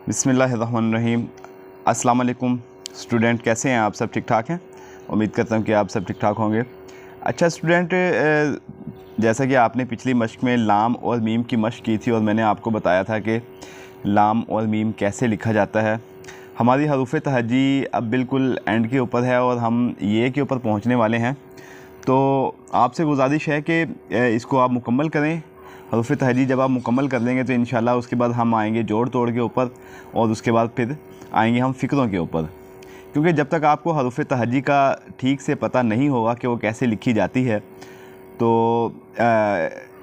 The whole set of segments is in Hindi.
बिस्मिल्लाहिर्रहमानिर्रहीम। अस्सलाम वालेकुम स्टूडेंट, कैसे हैं आप? सब ठीक ठाक हैं? उम्मीद करता हूँ कि आप सब ठीक ठाक होंगे। अच्छा स्टूडेंट, जैसा कि आपने पिछली मश्क में लाम और मीम की मश्क की थी और मैंने आपको बताया था कि लाम और मीम कैसे लिखा जाता है। हमारी हरूफ तहजी अब बिल्कुल एंड के ऊपर है और हम ये के ऊपर पहुँचने वाले हैं, तो आपसे गुजारिश है कि इसको आप मुकम्मल करें। हरूफ तहजी जब आप मुकम्मल कर लेंगे तो इंशाल्लाह उसके बाद हम आएंगे जोड़ तोड़ के ऊपर और उसके बाद फिर आएंगे हम फ़िक्रों के ऊपर, क्योंकि जब तक आपको हरूफ तहजी का ठीक से पता नहीं होगा कि वो कैसे लिखी जाती है तो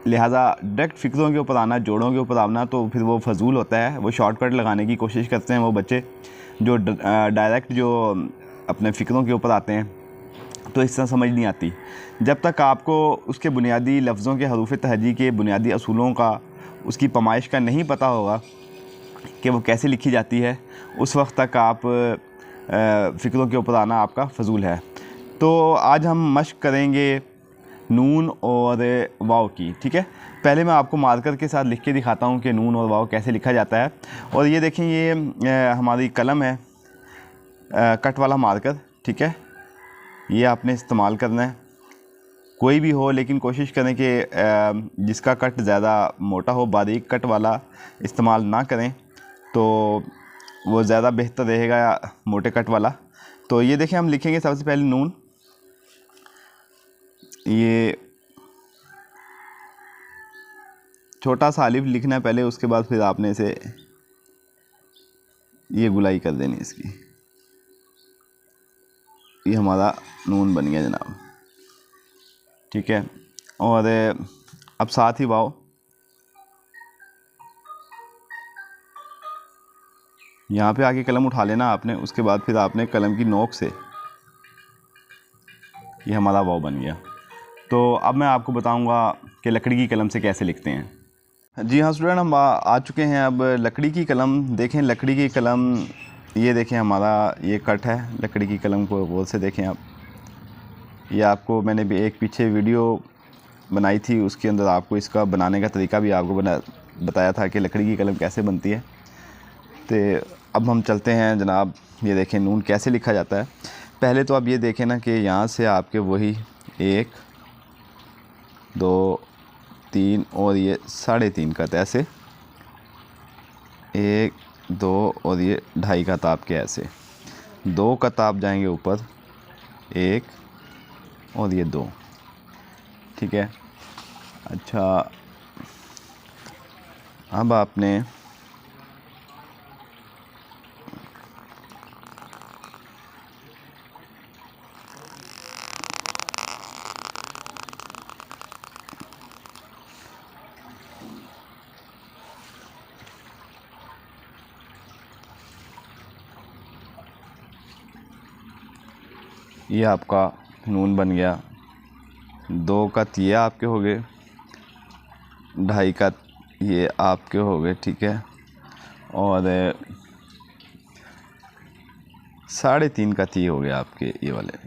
लिहाजा डायरेक्ट फ़िक्रों के ऊपर आना, जोड़ों के ऊपर आना तो फिर वो फजूल होता है। वो शॉर्टकट लगाने की कोशिश करते हैं वो बच्चे जो डायरेक्ट जो अपने फ़िक्रों के ऊपर आते हैं, तो इस तरह समझ नहीं आती। जब तक आपको उसके बुनियादी लफ्ज़ों के हरूफ तहजी के बुनियादी असूलों का, उसकी पैमाइश का नहीं पता होगा कि वो कैसे लिखी जाती है, उस वक्त तक आप फ़िक्रों के ऊपर आना आपका फजूल है। तो आज हम मश्क करेंगे नून और वाव की, ठीक है। पहले मैं आपको मार्कर के साथ लिख के दिखाता हूँ कि नून और वाव कैसे लिखा जाता है। और ये देखें, ये हमारी कलम है, कट वाला मार्कर, ठीक है। ये आपने इस्तेमाल करना है, कोई भी हो, लेकिन कोशिश करें कि जिसका कट ज़्यादा मोटा हो, बारीक कट वाला इस्तेमाल ना करें तो वो ज़्यादा बेहतर रहेगा, मोटे कट वाला। तो ये देखें, हम लिखेंगे सबसे पहले नून। ये छोटा सा अलिफ लिखना है पहले, उसके बाद फिर आपने इसे ये गुलाई कर देनी इसकी। ये हमारा नून बन गया जनाब, ठीक है। और अब साथ ही वाव, यहाँ पे आके कलम उठा लेना आपने, उसके बाद फिर आपने कलम की नोक से, ये हमारा वाव बन गया। तो अब मैं आपको बताऊंगा कि लकड़ी की कलम से कैसे लिखते हैं। जी हाँ स्टूडेंट, हम आ चुके हैं अब लकड़ी की कलम। देखें लकड़ी की कलम, ये देखें हमारा ये कट है लकड़ी की कलम को गौर से देखें आप। ये आपको मैंने भी एक पीछे वीडियो बनाई थी, उसके अंदर आपको इसका बनाने का तरीका भी आपको बताया था कि लकड़ी की कलम कैसे बनती है। तो अब हम चलते हैं जनाब, ये देखें नून कैसे लिखा जाता है। पहले तो आप ये देखें ना कि यहाँ से आपके वही 1 2 3 और ये 3.5 कत ऐसे, 1 2 और ये 2.5 कत आपके ऐसे, 2 कत आप जाएंगे ऊपर, 1 और ये 2, ठीक है। अच्छा, अब आपने ये आपका नून बन गया। 2 कत ये आपके हो गए, 2.5 कत ये आपके हो गए, ठीक है। और 3.5 कत ये हो गया आपके ये वाले,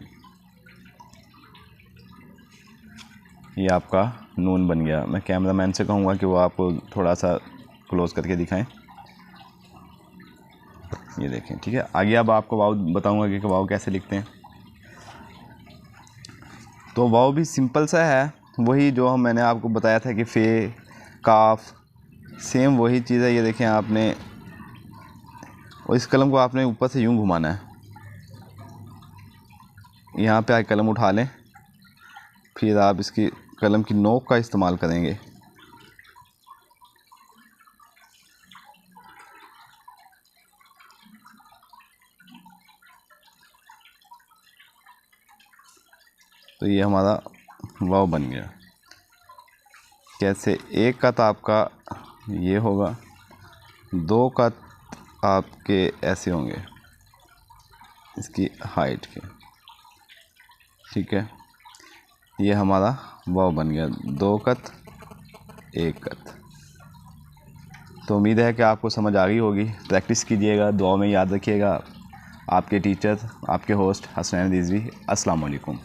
ये आपका नून बन गया। मैं कैमरामैन से कहूँगा कि वो आपको थोड़ा सा क्लोज करके दिखाएं। ये देखें, ठीक है। आगे अब आपको वाव बताऊँगा कि वाव कैसे लिखते हैं। तो वाव भी सिंपल सा है, वही जो मैंने आपको बताया था कि फ़े, काफ, सेम वही चीज़ है। ये देखें आपने, और इस कलम को आपने ऊपर से यूं घुमाना है, यहाँ पे आके कलम उठा लें, फिर आप इसकी कलम की नोक का इस्तेमाल करेंगे। तो ये हमारा वाव बन गया। कैसे? 1 कत आपका ये होगा, 2 कत आपके ऐसे होंगे इसकी हाइट के, ठीक है। ये हमारा वाव बन गया, 2 कत 1 कत। तो उम्मीद है कि आपको समझ आ गई होगी। प्रैक्टिस कीजिएगा, दुआ में याद रखिएगा। आपके टीचर, आपके होस्ट हसनैन रिजवी। अस्सलाम वालेकुम।